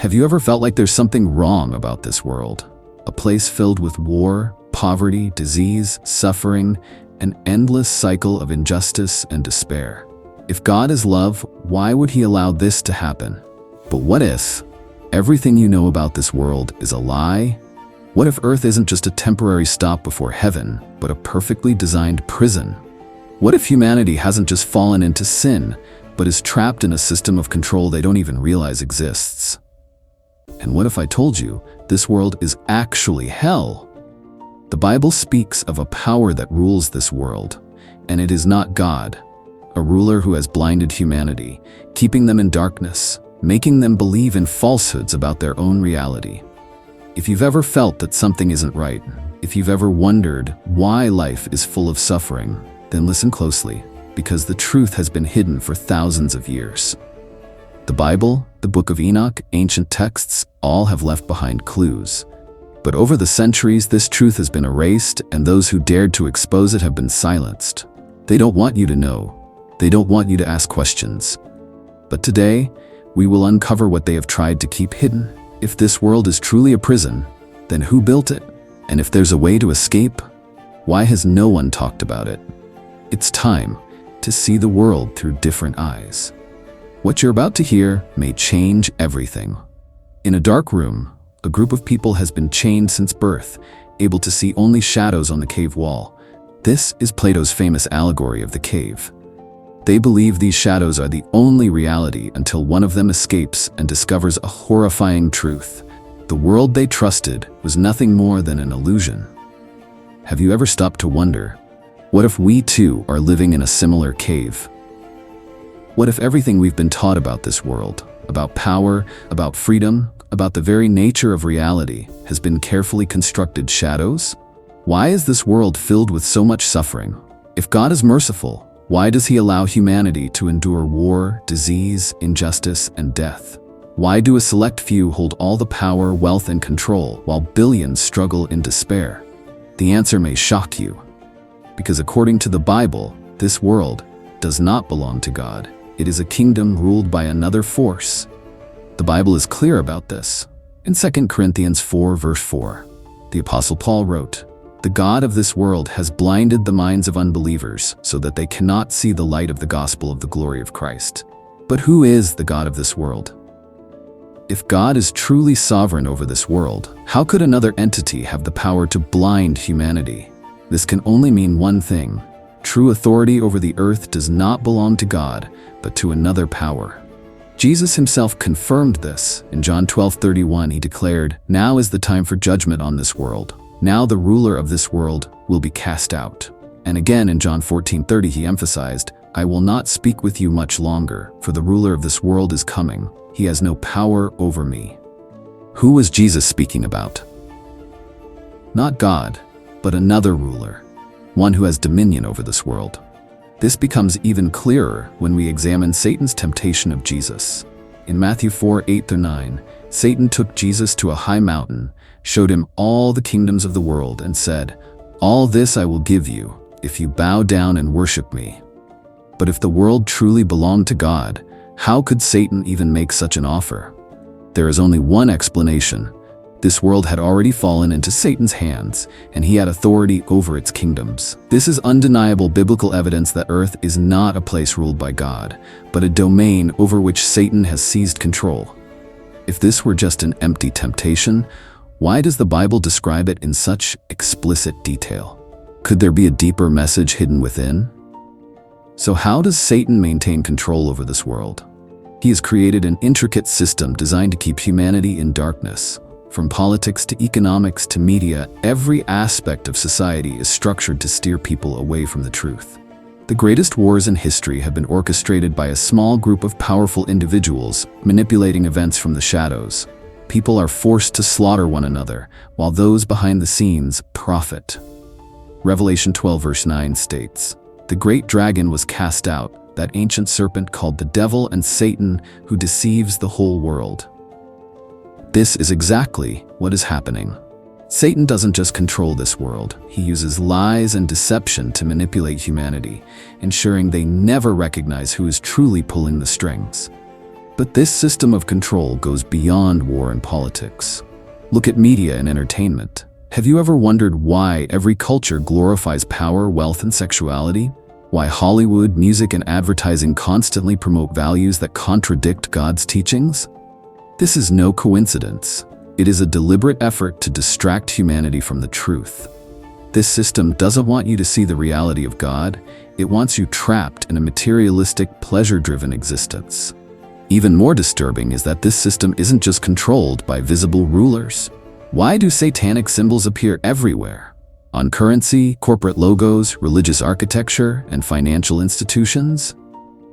Have you ever felt like there's something wrong about this world? A place filled with war, poverty, disease, suffering, an endless cycle of injustice and despair. If God is love, why would He allow this to happen? But what if everything you know about this world is a lie? What if Earth isn't just a temporary stop before heaven, but a perfectly designed prison? What if humanity hasn't just fallen into sin, but is trapped in a system of control they don't even realize exists? And what if I told you this world is actually hell? The Bible speaks of a power that rules this world, and it is not God, a ruler who has blinded humanity, keeping them in darkness, making them believe in falsehoods about their own reality. If you've ever felt that something isn't right, if you've ever wondered why life is full of suffering, then listen closely, because the truth has been hidden for thousands of years. The Bible, the Book of Enoch, ancient texts, all have left behind clues. But over the centuries, this truth has been erased, and those who dared to expose it have been silenced. They don't want you to know. They don't want you to ask questions. But today, we will uncover what they have tried to keep hidden. If this world is truly a prison, then who built it? And if there's a way to escape, why has no one talked about it? It's time to see the world through different eyes. What you're about to hear may change everything. In a dark room, a group of people has been chained since birth, able to see only shadows on the cave wall. This is Plato's famous allegory of the cave. They believe these shadows are the only reality until one of them escapes and discovers a horrifying truth. The world they trusted was nothing more than an illusion. Have you ever stopped to wonder, what if we too are living in a similar cave? What if everything we've been taught about this world, about power, about freedom, about the very nature of reality, has been carefully constructed shadows? Why is this world filled with so much suffering? If God is merciful, why does He allow humanity to endure war, disease, injustice, and death? Why do a select few hold all the power, wealth, and control, while billions struggle in despair? The answer may shock you. Because according to the Bible, this world does not belong to God. It is a kingdom ruled by another force. The Bible is clear about this. In 2 Corinthians 4, verse 4, the Apostle Paul wrote, "The God of this world has blinded the minds of unbelievers so that they cannot see the light of the gospel of the glory of Christ." But who is the God of this world? If God is truly sovereign over this world, how could another entity have the power to blind humanity? This can only mean one thing. True authority over the earth does not belong to God, but to another power. Jesus Himself confirmed this. In John 12:31, He declared, "Now is the time for judgment on this world. Now the ruler of this world will be cast out." And again in John 14:30, He emphasized, "I will not speak with you much longer, for the ruler of this world is coming. He has no power over me." Who was Jesus speaking about? Not God, but another ruler, one who has dominion over this world. This becomes even clearer when we examine Satan's temptation of Jesus. In Matthew 4:8-9, Satan took Jesus to a high mountain, showed Him all the kingdoms of the world, and said, "All this I will give you, if you bow down and worship me." But if the world truly belonged to God, how could Satan even make such an offer? There is only one explanation. This world had already fallen into Satan's hands, and he had authority over its kingdoms. This is undeniable biblical evidence that earth is not a place ruled by God, but a domain over which Satan has seized control. If this were just an empty temptation, why does the Bible describe it in such explicit detail? Could there be a deeper message hidden within? So how does Satan maintain control over this world? He has created an intricate system designed to keep humanity in darkness. From politics to economics to media, every aspect of society is structured to steer people away from the truth. The greatest wars in history have been orchestrated by a small group of powerful individuals manipulating events from the shadows. People are forced to slaughter one another, while those behind the scenes profit. Revelation 12 verse 9 states, "The great dragon was cast out, that ancient serpent called the devil and Satan, who deceives the whole world." This is exactly what is happening. Satan doesn't just control this world. He uses lies and deception to manipulate humanity, ensuring they never recognize who is truly pulling the strings. But this system of control goes beyond war and politics. Look at media and entertainment. Have you ever wondered why every culture glorifies power, wealth, and sexuality? Why Hollywood, music, and advertising constantly promote values that contradict God's teachings? This is no coincidence. It is a deliberate effort to distract humanity from the truth. This system doesn't want you to see the reality of God. It wants you trapped in a materialistic, pleasure-driven existence. Even more disturbing is that this system isn't just controlled by visible rulers. Why do satanic symbols appear everywhere? On currency, corporate logos, religious architecture, and financial institutions?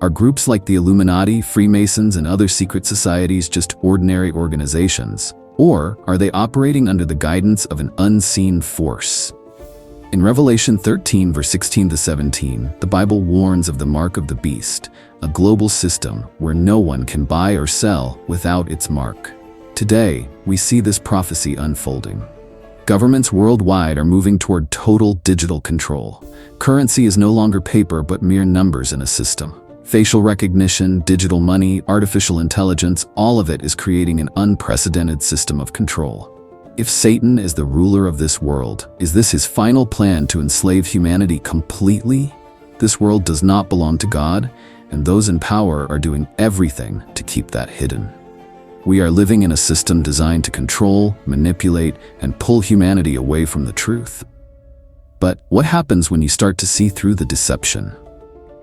Are groups like the Illuminati, Freemasons, and other secret societies just ordinary organizations? Or are they operating under the guidance of an unseen force? In Revelation 13, verse 16-17, the Bible warns of the mark of the beast, a global system where no one can buy or sell without its mark. Today, we see this prophecy unfolding. Governments worldwide are moving toward total digital control. Currency is no longer paper but mere numbers in a system. Facial recognition, digital money, artificial intelligence, all of it is creating an unprecedented system of control. If Satan is the ruler of this world, is this his final plan to enslave humanity completely? This world does not belong to God, and those in power are doing everything to keep that hidden. We are living in a system designed to control, manipulate, and pull humanity away from the truth. But what happens when you start to see through the deception?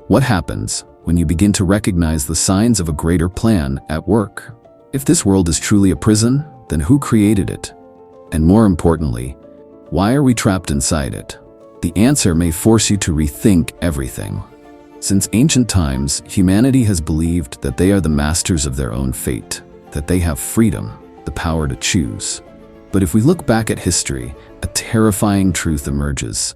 What happens when you begin to recognize the signs of a greater plan at work? If this world is truly a prison, then who created it? And more importantly, why are we trapped inside it? The answer may force you to rethink everything. Since ancient times, humanity has believed that they are the masters of their own fate, that they have freedom, the power to choose. But if we look back at history, a terrifying truth emerges.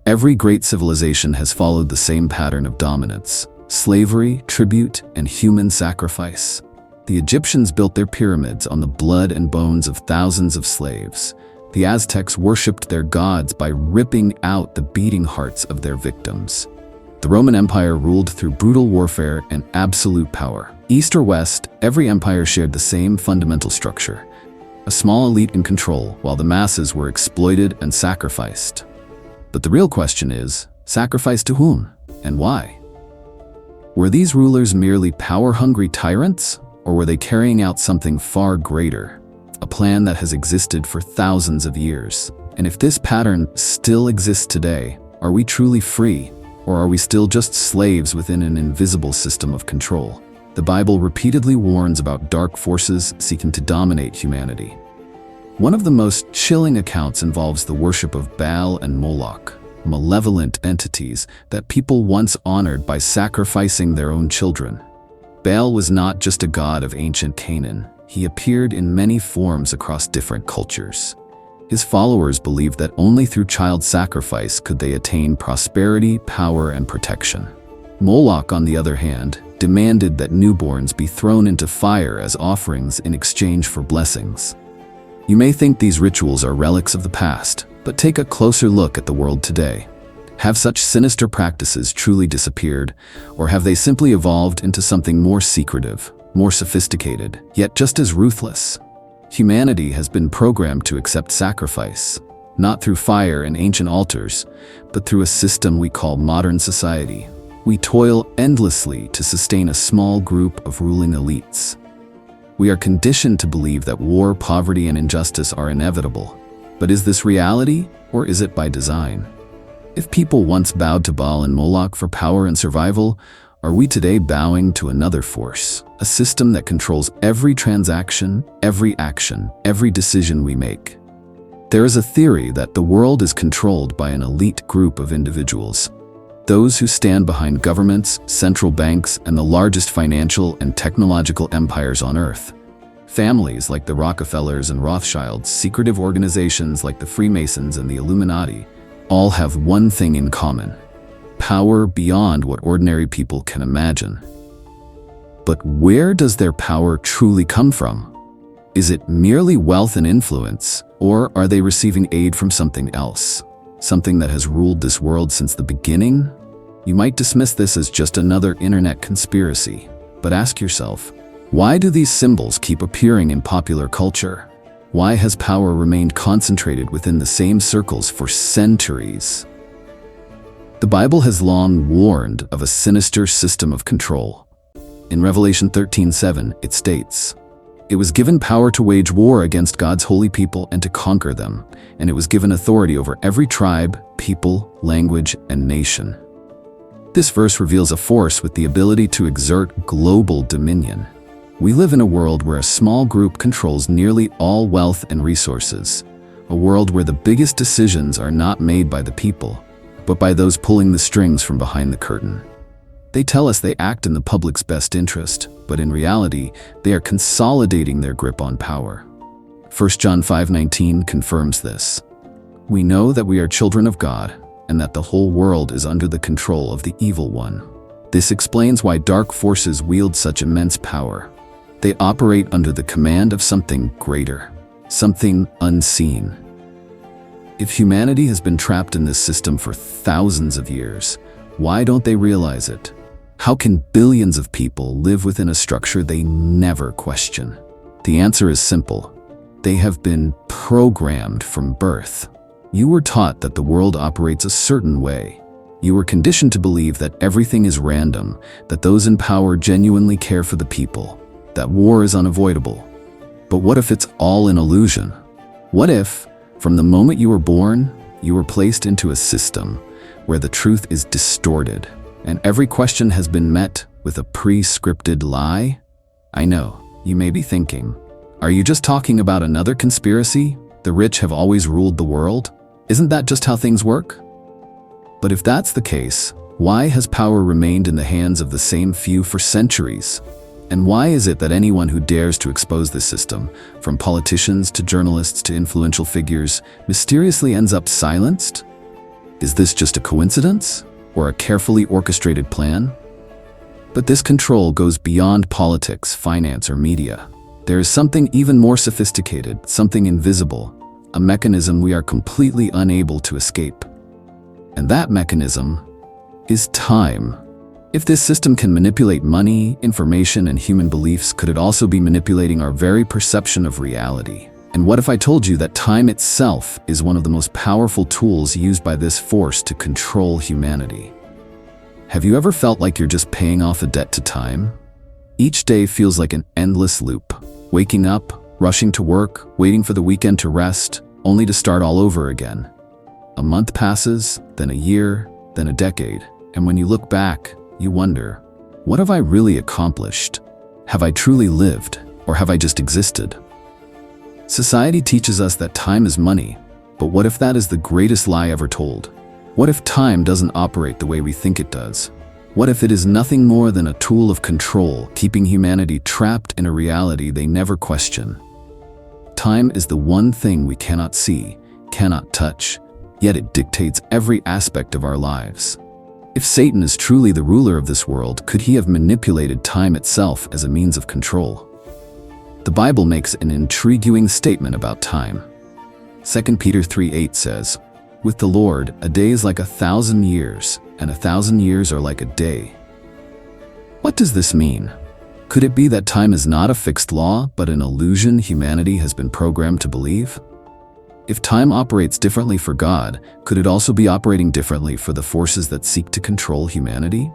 Every great civilization has followed the same pattern of dominance: slavery, tribute, and human sacrifice. The Egyptians built their pyramids on the blood and bones of thousands of slaves. The Aztecs worshipped their gods by ripping out the beating hearts of their victims. The Roman Empire ruled through brutal warfare and absolute power. East or West, every empire shared the same fundamental structure: a small elite in control, while the masses were exploited and sacrificed. But the real question is, sacrifice to whom and why? Were these rulers merely power-hungry tyrants? Or were they carrying out something far greater, a plan that has existed for thousands of years? And if this pattern still exists today, are we truly free, or are we still just slaves within an invisible system of control? The Bible repeatedly warns about dark forces seeking to dominate humanity. One of the most chilling accounts involves the worship of Baal and Moloch, malevolent entities that people once honored by sacrificing their own children. Baal was not just a god of ancient Canaan. He appeared in many forms across different cultures. His followers believed that only through child sacrifice could they attain prosperity, power, and protection. Moloch, on the other hand, demanded that newborns be thrown into fire as offerings in exchange for blessings. You may think these rituals are relics of the past, but take a closer look at the world today. Have such sinister practices truly disappeared, or have they simply evolved into something more secretive, more sophisticated, yet just as ruthless? Humanity has been programmed to accept sacrifice, not through fire and ancient altars, but through a system we call modern society. We toil endlessly to sustain a small group of ruling elites. We are conditioned to believe that war, poverty, and injustice are inevitable. But is this reality, or is it by design? If people once bowed to Baal and Moloch for power and survival, are we today bowing to another force, a system that controls every transaction, every action, every decision we make? There is a theory that the world is controlled by an elite group of individuals, those who stand behind governments, central banks, and the largest financial and technological empires on Earth. Families like the Rockefellers and Rothschilds, secretive organizations like the Freemasons and the Illuminati, all have one thing in common: power beyond what ordinary people can imagine. But where does their power truly come from? Is it merely wealth and influence, or are they receiving aid from something else, something that has ruled this world since the beginning? You might dismiss this as just another internet conspiracy, but ask yourself, Why do these symbols keep appearing in popular culture? Why has power remained concentrated within the same circles for centuries? The Bible has long warned of a sinister system of control. In Revelation 13:7, it states, "It was given power to wage war against God's holy people and to conquer them, and it was given authority over every tribe, people, language, and nation." This verse reveals a force with the ability to exert global dominion. We live in a world where a small group controls nearly all wealth and resources, a world where the biggest decisions are not made by the people, but by those pulling the strings from behind the curtain. They tell us they act in the public's best interest, but in reality, they are consolidating their grip on power. 1 John 5:19 confirms this. "We know that we are children of God, and that the whole world is under the control of the evil one." This explains why dark forces wield such immense power. They operate under the command of something greater, something unseen. If humanity has been trapped in this system for thousands of years, why don't they realize it? How can billions of people live within a structure they never question? The answer is simple. They have been programmed from birth. You were taught that the world operates a certain way. You were conditioned to believe that everything is random, that those in power genuinely care for the people, that war is unavoidable. But what if it's all an illusion? What if, from the moment you were born, you were placed into a system where the truth is distorted, and every question has been met with a pre-scripted lie? I know, you may be thinking, are you just talking about another conspiracy? The rich have always ruled the world? Isn't that just how things work? But if that's the case, why has power remained in the hands of the same few for centuries? And why is it that anyone who dares to expose this system, from politicians to journalists to influential figures, mysteriously ends up silenced? Is this just a coincidence, or a carefully orchestrated plan? But this control goes beyond politics, finance, or media. There is something even more sophisticated, something invisible, a mechanism we are completely unable to escape. And that mechanism is time. If this system can manipulate money, information, and human beliefs, could it also be manipulating our very perception of reality? And what if I told you that time itself is one of the most powerful tools used by this force to control humanity? Have you ever felt like you're just paying off a debt to time? Each day feels like an endless loop. Waking up, rushing to work, waiting for the weekend to rest, only to start all over again. A month passes, then a year, then a decade, and when you look back, you wonder, what have I really accomplished? Have I truly lived, or have I just existed? Society teaches us that time is money, but what if that is the greatest lie ever told? What if time doesn't operate the way we think it does? What if it is nothing more than a tool of control, keeping humanity trapped in a reality they never question? Time is the one thing we cannot see, cannot touch, yet it dictates every aspect of our lives. If Satan is truly the ruler of this world, could he have manipulated time itself as a means of control? The Bible makes an intriguing statement about time. 2 Peter 3:8 says, "With the Lord, a day is like 1,000 years, and 1,000 years are like a day." What does this mean? Could it be that time is not a fixed law, but an illusion humanity has been programmed to believe? If time operates differently for God, could it also be operating differently for the forces that seek to control humanity?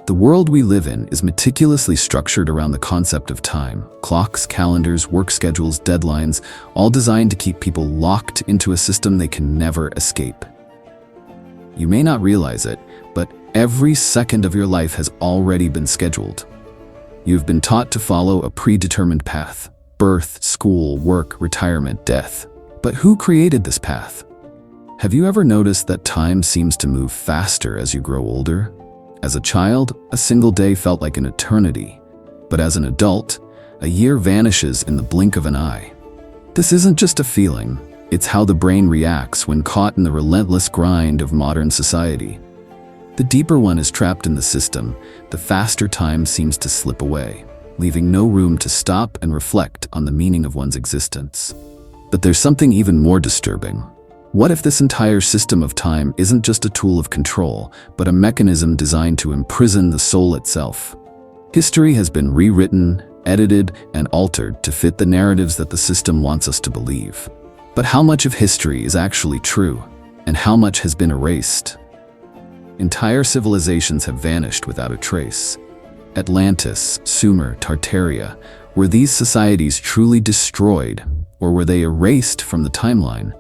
The world we live in is meticulously structured around the concept of time. Clocks, calendars, work schedules, deadlines, all designed to keep people locked into a system they can never escape. You may not realize it, but every second of your life has already been scheduled. You've been taught to follow a predetermined path: birth, school, work, retirement, death. But who created this path? Have you ever noticed that time seems to move faster as you grow older? As a child, a single day felt like an eternity. But as an adult, a year vanishes in the blink of an eye. This isn't just a feeling, it's how the brain reacts when caught in the relentless grind of modern society. The deeper one is trapped in the system, the faster time seems to slip away, leaving no room to stop and reflect on the meaning of one's existence. But there's something even more disturbing. What if this entire system of time isn't just a tool of control, but a mechanism designed to imprison the soul itself? History has been rewritten, edited, and altered to fit the narratives that the system wants us to believe. But how much of history is actually true, and how much has been erased? Entire civilizations have vanished without a trace. Atlantis, Sumer, Tartaria, were these societies truly destroyed, or were they erased from the timeline?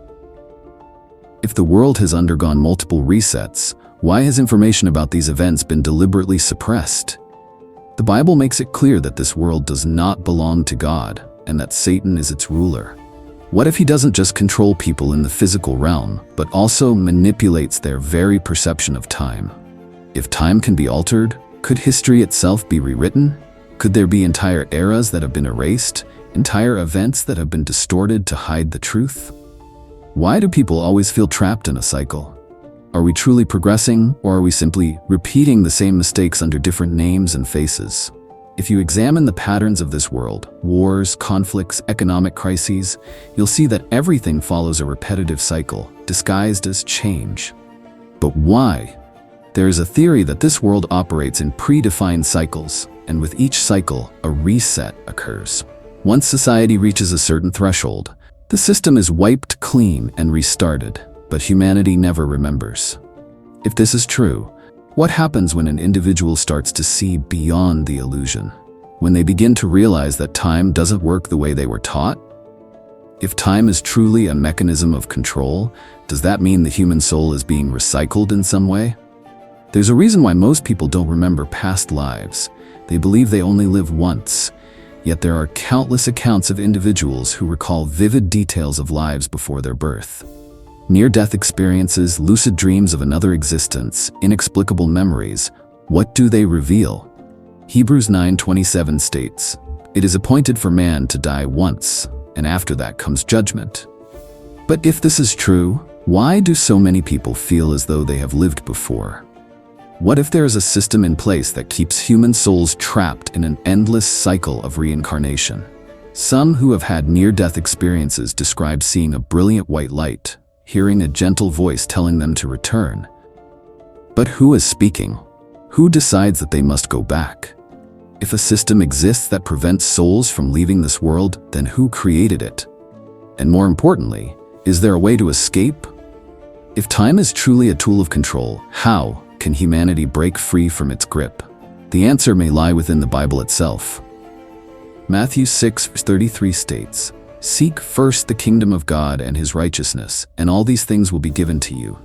If the world has undergone multiple resets, why has information about these events been deliberately suppressed? The Bible makes it clear that this world does not belong to God, and that Satan is its ruler. What if he doesn't just control people in the physical realm, but also manipulates their very perception of time? If time can be altered, could history itself be rewritten? Could there be entire eras that have been erased, entire events that have been distorted to hide the truth? Why do people always feel trapped in a cycle? Are we truly progressing, or are we simply repeating the same mistakes under different names and faces? If you examine the patterns of this world, wars, conflicts, economic crises, you'll see that everything follows a repetitive cycle, disguised as change. But why? There is a theory that this world operates in predefined cycles, and with each cycle, a reset occurs. Once society reaches a certain threshold, the system is wiped clean and restarted, but humanity never remembers. If this is true, what happens when an individual starts to see beyond the illusion? When they begin to realize that time doesn't work the way they were taught? If time is truly a mechanism of control, does that mean the human soul is being recycled in some way? There's a reason why most people don't remember past lives. They believe they only live once. Yet there are countless accounts of individuals who recall vivid details of lives before their birth. Near-death experiences, lucid dreams of another existence, inexplicable memories. What do they reveal? Hebrews 9:27 states, "It is appointed for man to die once, and after that comes judgment." But if this is true, why do so many people feel as though they have lived before? What if there is a system in place that keeps human souls trapped in an endless cycle of reincarnation? Some who have had near-death experiences describe seeing a brilliant white light, hearing a gentle voice telling them to return. But who is speaking? Who decides that they must go back? If a system exists that prevents souls from leaving this world, then who created it? And more importantly, is there a way to escape? If time is truly a tool of control, how can humanity break free from its grip? The answer may lie within the Bible itself. Matthew 6:33 states, "Seek first the kingdom of God and his righteousness, and all these things will be given to you."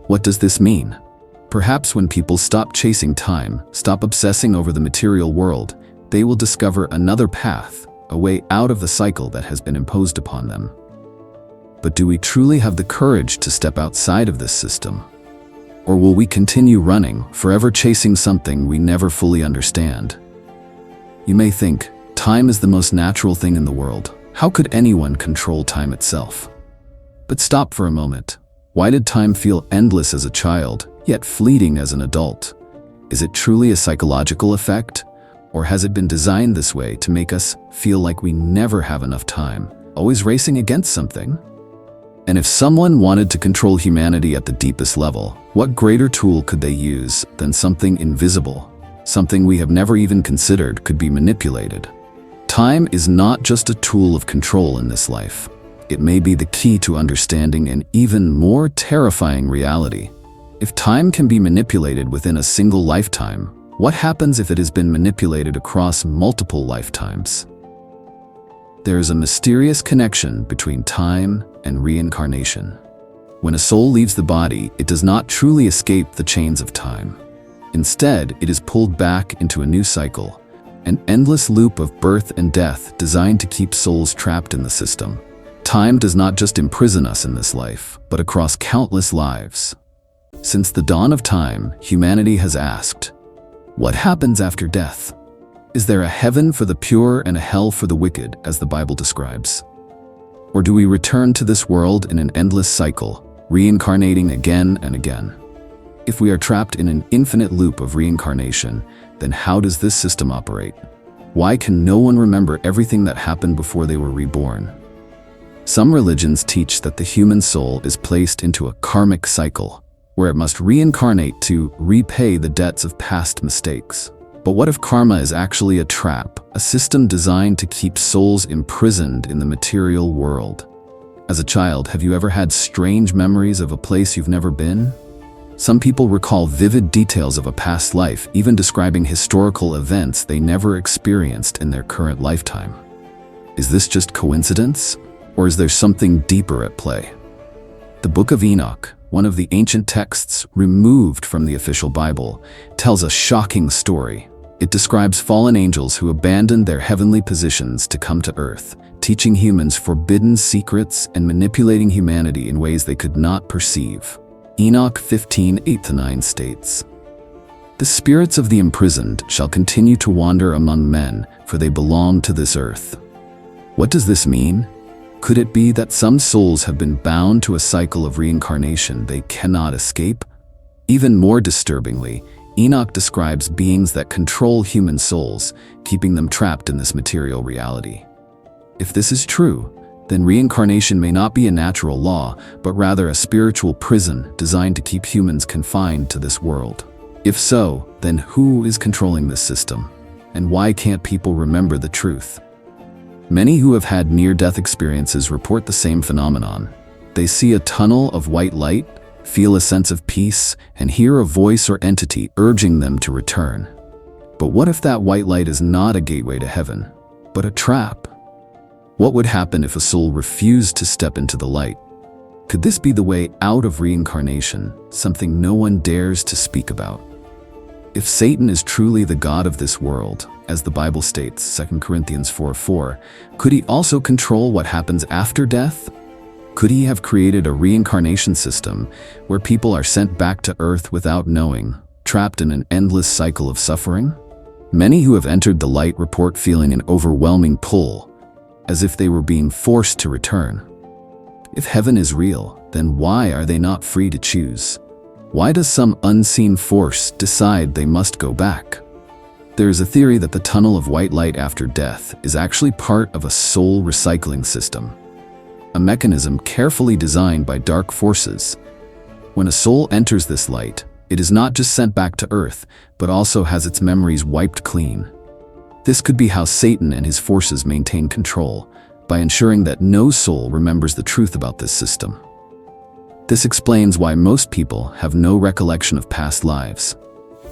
What does this mean? Perhaps when people stop chasing time, stop obsessing over the material world, they will discover another path, a way out of the cycle that has been imposed upon them. But do we truly have the courage to step outside of this system? Or will we continue running, forever chasing something we never fully understand? You may think, time is the most natural thing in the world. How could anyone control time itself? But stop for a moment. Why did time feel endless as a child, yet fleeting as an adult? Is it truly a psychological effect? Or has it been designed this way to make us feel like we never have enough time, always racing against something? And if someone wanted to control humanity at the deepest level, what greater tool could they use than something invisible, something we have never even considered could be manipulated? Time is not just a tool of control in this life. It may be the key to understanding an even more terrifying reality. If time can be manipulated within a single lifetime, what happens if it has been manipulated across multiple lifetimes? There is a mysterious connection between time and reincarnation. When a soul leaves the body, it does not truly escape the chains of time. Instead, it is pulled back into a new cycle, an endless loop of birth and death designed to keep souls trapped in the system. Time does not just imprison us in this life, but across countless lives. Since the dawn of time, humanity has asked, what happens after death? Is there a heaven for the pure and a hell for the wicked, as the Bible describes? Or do we return to this world in an endless cycle, reincarnating again and again? If we are trapped in an infinite loop of reincarnation, then how does this system operate? Why can no one remember everything that happened before they were reborn? Some religions teach that the human soul is placed into a karmic cycle, where it must reincarnate to repay the debts of past mistakes. But what if karma is actually a trap, a system designed to keep souls imprisoned in the material world? As a child, have you ever had strange memories of a place you've never been? Some people recall vivid details of a past life, even describing historical events they never experienced in their current lifetime. Is this just coincidence, or is there something deeper at play? The Book of Enoch, one of the ancient texts removed from the official Bible, tells a shocking story. It describes fallen angels who abandoned their heavenly positions to come to earth, teaching humans forbidden secrets and manipulating humanity in ways they could not perceive. Enoch 15:8-9 states, "The spirits of the imprisoned shall continue to wander among men, for they belong to this earth." What does this mean? Could it be that some souls have been bound to a cycle of reincarnation they cannot escape? Even more disturbingly, Enoch describes beings that control human souls, keeping them trapped in this material reality. If this is true, then reincarnation may not be a natural law, but rather a spiritual prison designed to keep humans confined to this world. If so, then who is controlling this system? And why can't people remember the truth? Many who have had near-death experiences report the same phenomenon. They see a tunnel of white light, feel a sense of peace, and hear a voice or entity urging them to return. But what if that white light is not a gateway to heaven, but a trap? What would happen if a soul refused to step into the light? Could this be the way out of reincarnation, something no one dares to speak about? If Satan is truly the god of this world, as the Bible states, 2 Corinthians 4:4, could he also control what happens after death? Could he have created a reincarnation system where people are sent back to earth without knowing, trapped in an endless cycle of suffering? Many who have entered the light report feeling an overwhelming pull, as if they were being forced to return. If heaven is real, then why are they not free to choose? Why does some unseen force decide they must go back? There is a theory that the tunnel of white light after death is actually part of a soul recycling system, a mechanism carefully designed by dark forces. When a soul enters this light, it is not just sent back to earth, but also has its memories wiped clean. This could be how Satan and his forces maintain control, by ensuring that no soul remembers the truth about this system. This explains why most people have no recollection of past lives,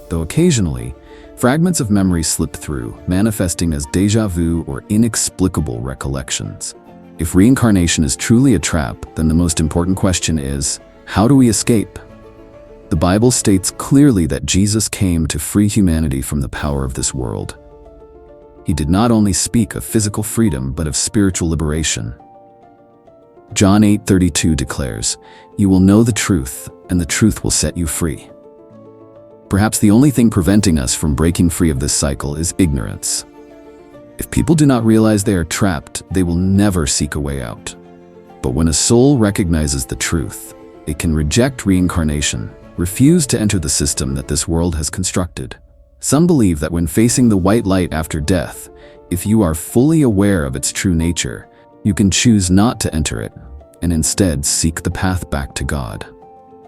though occasionally, fragments of memory slip through, manifesting as déjà vu or inexplicable recollections. If reincarnation is truly a trap, then the most important question is, how do we escape? The Bible states clearly that Jesus came to free humanity from the power of this world. He did not only speak of physical freedom, but of spiritual liberation. John 8:32 declares, "You will know the truth, and the truth will set you free." Perhaps the only thing preventing us from breaking free of this cycle is ignorance. If people do not realize they are trapped, they will never seek a way out. But when a soul recognizes the truth, it can reject reincarnation, refuse to enter the system that this world has constructed. Some believe that when facing the white light after death, if you are fully aware of its true nature, you can choose not to enter it, and instead seek the path back to God.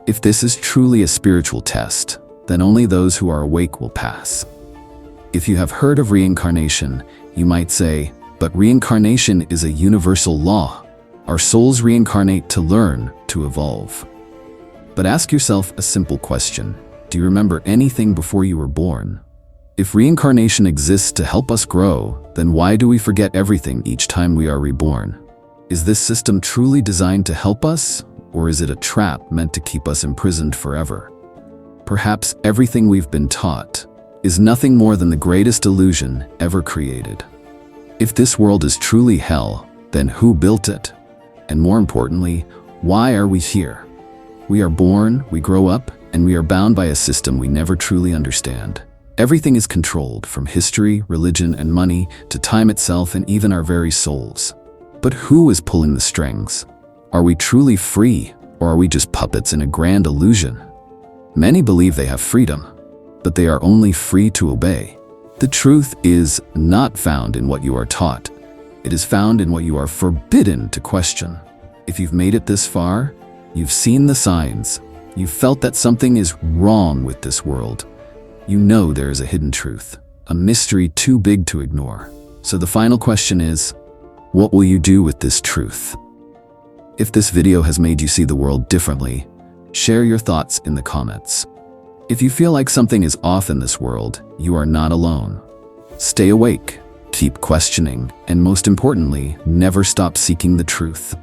If this is truly a spiritual test, then only those who are awake will pass. If you have heard of reincarnation, you might say, but reincarnation is a universal law. Our souls reincarnate to learn, to evolve. But ask yourself a simple question. Do you remember anything before you were born? If reincarnation exists to help us grow, then why do we forget everything each time we are reborn? Is this system truly designed to help us, or is it a trap meant to keep us imprisoned forever? Perhaps everything we've been taught is nothing more than the greatest illusion ever created. If this world is truly hell, then who built it? And more importantly, why are we here? We are born, we grow up, and we are bound by a system we never truly understand. Everything is controlled, from history, religion, and money, to time itself and even our very souls. But who is pulling the strings? Are we truly free, or are we just puppets in a grand illusion? Many believe they have freedom, but they are only free to obey. The truth is not found in what you are taught. It is found in what you are forbidden to question. If you've made it this far, you've seen the signs. You've felt that something is wrong with this world. You know there is a hidden truth. a mystery too big to ignore. So the final question is, what will you do with this truth? If this video has made you see the world differently, share your thoughts in the comments. If you feel like something is off in this world, you are not alone. Stay awake, keep questioning, and most importantly, never stop seeking the truth.